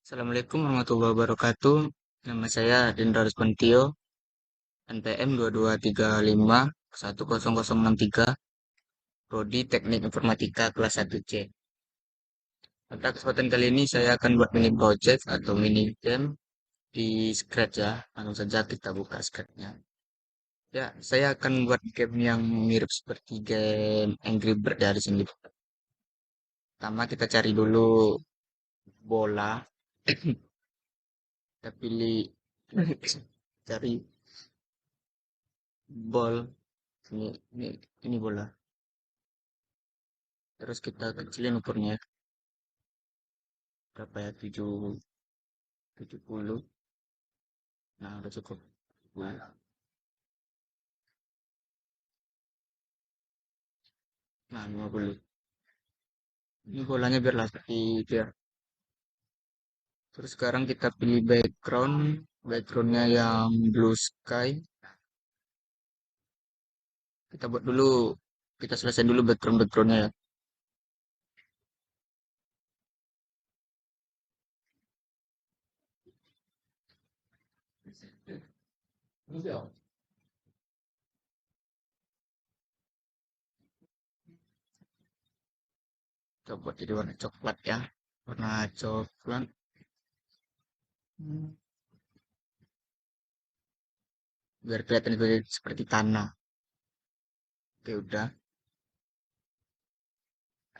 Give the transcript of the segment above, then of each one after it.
Assalamualaikum warahmatullahi wabarakatuh. Nama saya Dendra Ruspantio, NPM 2235 Prodi Teknik Informatika kelas 1C. Pada kesempatan kali ini saya akan buat mini project atau mini game di Scratch ya. Langsung saja kita buka Scratch-nya. Ya, saya akan buat game yang mirip seperti game Angry Bird ya di sini. Pertama kita cari dulu bola. Kita pilih cari ball. Ini, ini bola. Terus kita kecilin ukurnya berapa ya, 70. Nah, udah cukup. Nah, 50. Ini bolanya biarlah seperti itu ya. Terus sekarang kita pilih backgroundnya yang blue sky. Kita buat dulu, kita selesai dulu backgroundnya ya. Kita buat jadi warna coklat ya, warna coklat. Hmm, biar kelihatan seperti tanah. Oke, udah.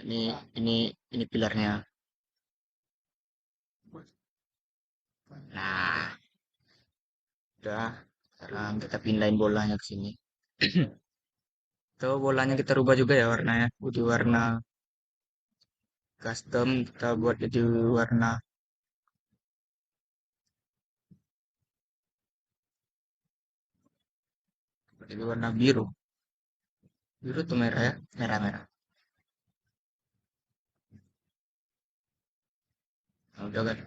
Ini ini ini pilarnya. Nah, udah. Sekarang kita pindahin bolanya ke sini. Tuh bolanya kita rubah juga ya warnanya. Jadi warna custom kita buat jadi warna biru. Biru tuh merah ya, merah-merah. Nah, udah kan.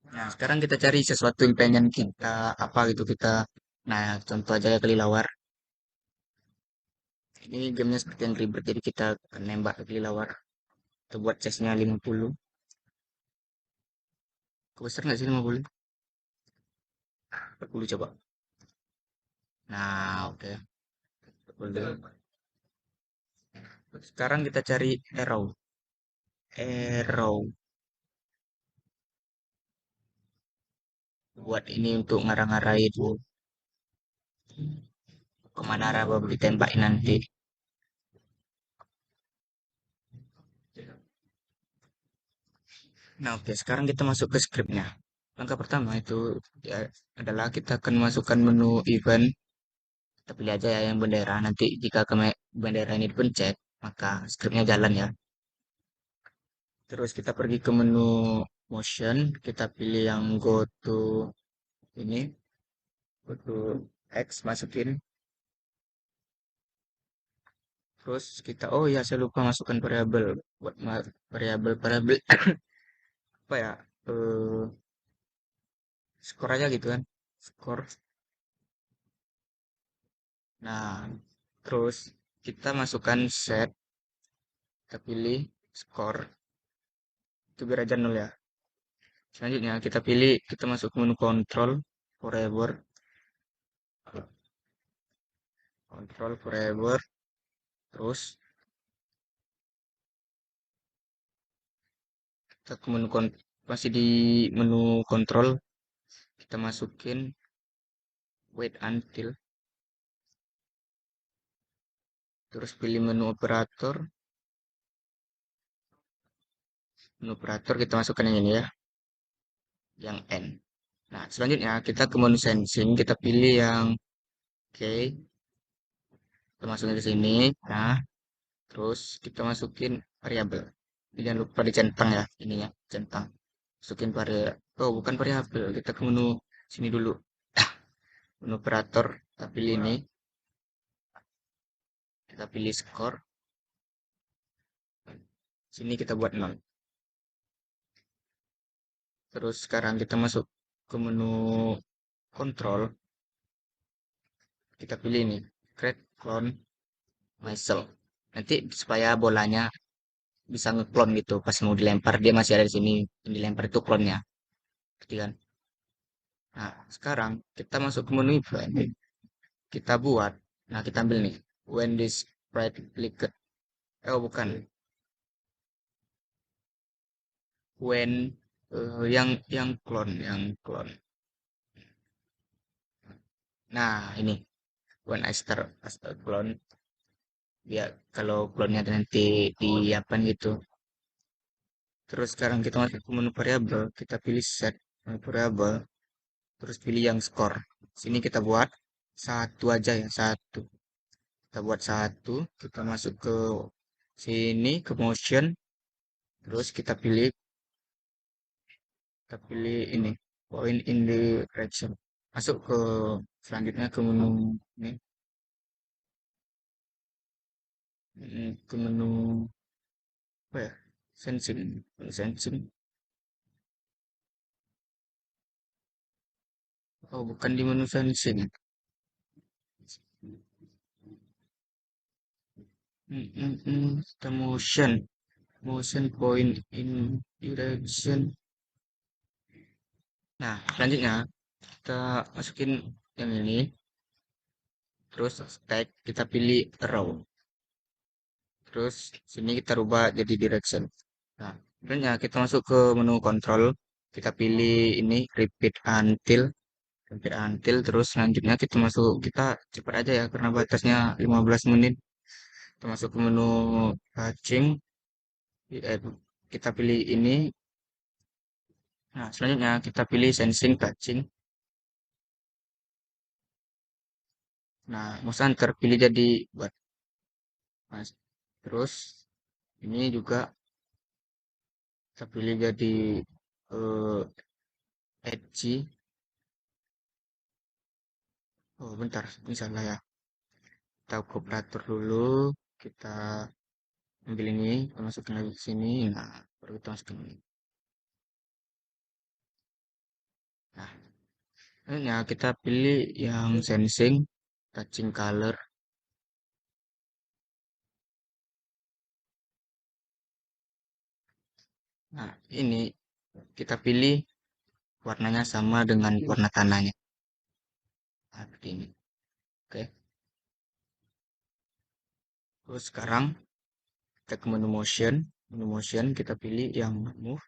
Nah, sekarang kita cari sesuatu yang pengen kita apa gitu kita. Nah, contoh aja ya kelilawar. Ini gamenya seperti yang ribet jadi kita akan nembak ke kelilawar. Kita buat chestnya 50. Besar nggak sih 50? 40 coba. Nah, oke. 40. Sekarang kita cari arrow. Arrow. Buat ini untuk ngarang-ngarahin kemana arah baru ditembakin nanti. Nah, oke, sekarang kita masuk ke scriptnya. Langkah pertama itu ya, adalah kita akan masukkan menu event. Kita pilih aja ya yang bendera. Nanti jika bendera ini dipencet, maka scriptnya jalan ya. Terus kita pergi ke menu motion. Kita pilih yang go to ini, go to X, masukin. Terus kita, oh ya saya lupa masukkan variabel. Buat variabel apa ya? Eh, skor aja gitu kan. Skor. Nah, terus kita masukkan set, kita pilih skor, itu biar aja nol ya. Selanjutnya kita pilih, kita masuk ke menu control forever, terus kita ke masih di menu control, kita masukin wait until, terus pilih menu operator kita masukkan yang ini ya, yang N. Nah, selanjutnya kita ke menu sensing, kita pilih yang oke, kita masukin ke sini. Nah, terus kita masukin variabel. Jangan lupa dicentang ya, ininya, centang. Masukin variabel. Oh, bukan variabel. Kita ke menu sini dulu. Menu operator, kita pilih ini. Kita pilih skor. Sini kita buat 0. Terus sekarang kita masuk ke menu control. Kita pilih ini, create clone myself. Nanti supaya bolanya bisa ngeklon gitu. Pas mau dilempar dia masih ada di sini. Yang dilempar itu klonnya. Ngerti kan? Nah, sekarang kita masuk ke menu event. Kita buat. Nah, kita ambil nih. When this sprite clicked. Oh, bukan. When yang klon. Nah, ini when I start clone, ya kalau klonnya nanti di apa gitu. Terus sekarang kita masuk ke menu variabel, kita pilih set menu variabel, terus pilih yang score. Sini kita buat satu aja ya, satu. Kita buat satu, kita masuk ke sini ke motion, terus kita pilih ini point in the direction. Masuk ke selanjutnya ke menu ini, ke menu apa ya? Sensing. Oh, bukan di menu sensing. The motion point in direction. Nah, selanjutnya kita masukin yang ini, terus tag kita pilih row, terus sini kita rubah jadi direction. Nah, selanjutnya kita masuk ke menu control, kita pilih ini repeat until, terus selanjutnya kita cepat aja ya karena batasnya 15 menit. Kita masuk ke menu touching, eh, kita pilih ini. Nah, selanjutnya kita pilih sensing touching. Nah, mouse terpilih jadi buat mas. Terus ini juga kita pilih jadi eh, edgy. Oh, bentar, ini salah ya. Kita ke operator dulu. Kita ambil ini, kita masukin lagi ke sini. Nah, baru kita masukin ini. Nah, selanjutnya kita pilih yang sensing, touching color. Nah, ini kita pilih warnanya sama dengan warna tanahnya. Nah, seperti ini. Oke. Terus sekarang kita ke menu motion kita pilih yang move,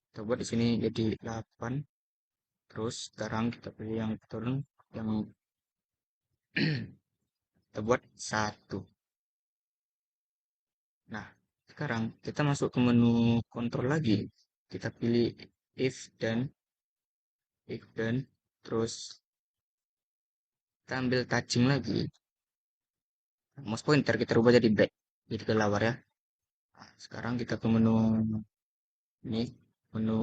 kita buat di sini jadi 8. Terus sekarang kita pilih yang turn, yang kita buat 1. Nah, sekarang kita masuk ke menu kontrol lagi, kita pilih if dan terus kita ambil touching lagi, mouse pointer kita rubah jadi back, jadi ke lower ya. Nah, sekarang kita ke menu ini, menu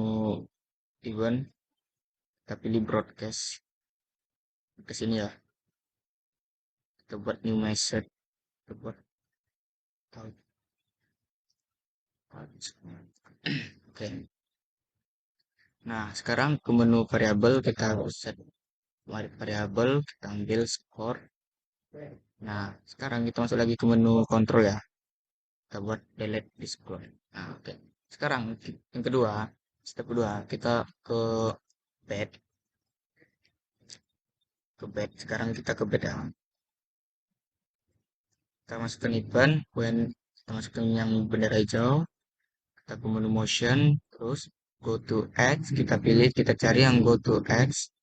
event, kita pilih broadcast ke sini ya, kita buat new message, kita buat touch. Oke. Nah, sekarang ke menu variabel, kita set variabel, kita ambil score. Nah, sekarang kita masuk lagi ke menu kontrol ya. Kita buat delete di score. Nah, oke. Sekarang yang kedua, step kedua, kita ke bed, Sekarang kita ke bed ya. Kita masukkan event, kita masukkan yang bendera hijau, kita ke menu motion, terus go to X, kita cari yang go to X.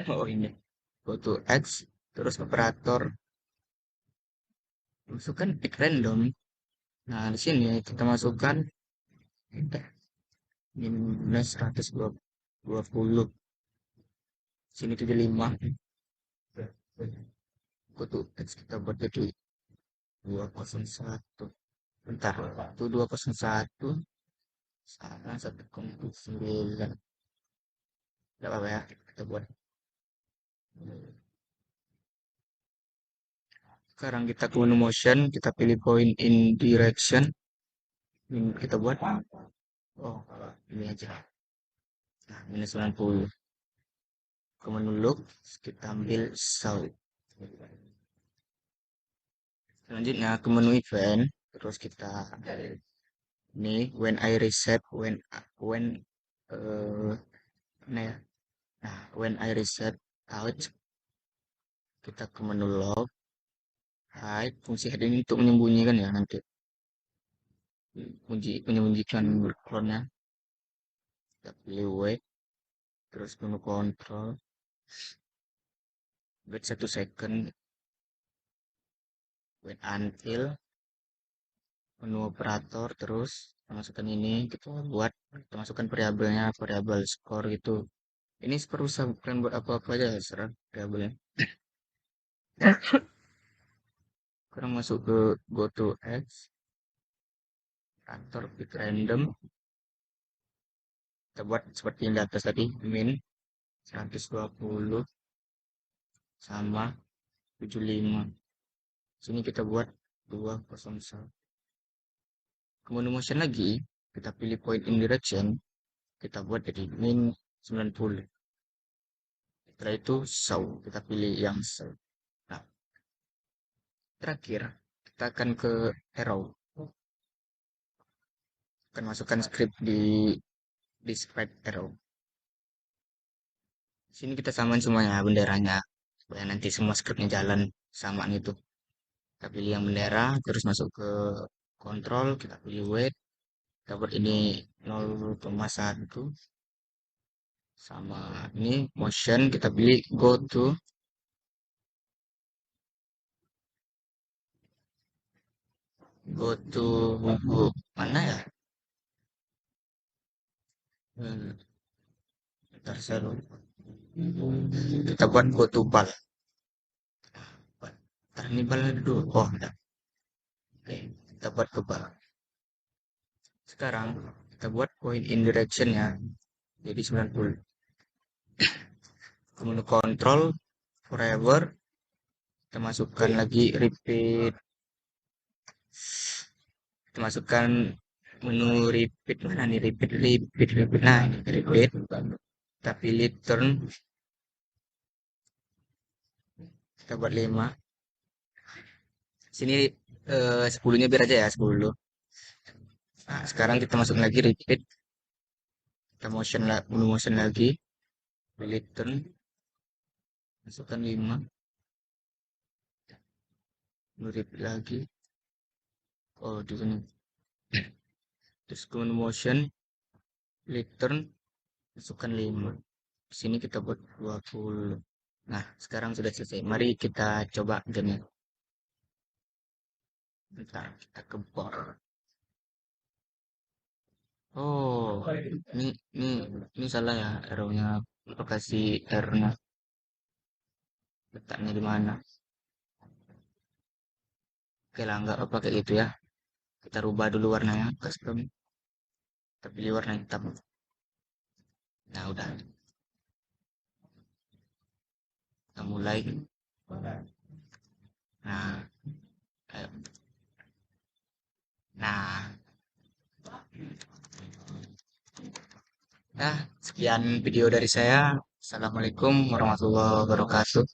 Oh ini, go to X, terus operator, masukkan pick random. Nah, di sini kita masukkan minus 120, sini 75. Go to X kita buat jadi 201. Bentar, itu 201 sama 1,9. Tidak apa-apa ya, kita buat. Sekarang kita ke menu motion, kita pilih point in direction. Ini kita buat, oh ini aja. Nah, minus 90. Ke menu look, kita ambil south. Selanjutnya ke menu event, terus kita ini when I reset, when eh mana ya? Nah, when I reset out, kita ke menu log, hide, fungsi hide ini untuk menyembunyikan ya nanti, menyembunyikan backgroundnya. Kita pilih wait, terus menu control, wait 1 second, wait until, menu operator, terus kita masukkan ini, kita masukkan variabelnya, variabel score gitu. Ini skor bisa bukan buat apa-apa aja, serah variabelnya. Sekarang masuk ke go to X, kantor pick random, kita buat seperti yang di atas tadi, min 120 sama 75. Sini kita buat 201. Kemudian motion lagi, kita pilih point in direction, kita buat jadi min 90. Setelah itu show, kita pilih yang show. Nah, terakhir kita akan ke arrow, akan masukkan script di script arrow. Sini kita samain semuanya benderanya supaya nanti semua scriptnya jalan samaan itu. Kita pilih yang bendera, terus masuk ke kontrol, kita pilih weight, kita buat ini 0,1 sama ini motion, kita pilih go to mana ya? Hmm, Bentar saya lupa. Kita buat go to bal. Bentar, ini bal ada dulu. Oh, enggak. Oke, kita buat ke bal. Sekarang kita buat point in direction ya. Jadi 90. Kemudian control forever, kita masukkan lagi repeat, kita masukkan menu repeat, mana nih repeat, nah ini repeat, kita pilih turn, kita buat 5. Sini 10-nya biar aja ya 10. Nah sekarang kita masuk lagi repeat, kita menu motion lagi, pilih turn, masukkan 5, menu repeat lagi, oh di sini, terus ke menu motion, pilih turn, masukkan 5. Di sini kita buat 20. Nah, sekarang sudah selesai. Mari kita coba game. Bentar, kita ke bar. Oh, ini ini ini salah ya arrownya. Lokasi errornya letaknya di mana? Oke lah, nggak apa kayak gitu ya. Kita rubah dulu warnanya, custom. Kita pilih warna hitam. Nah, udah. Kita mulai. Nah, ayo. Nah, nah, sekian video dari saya. Assalamualaikum warahmatullahi wabarakatuh.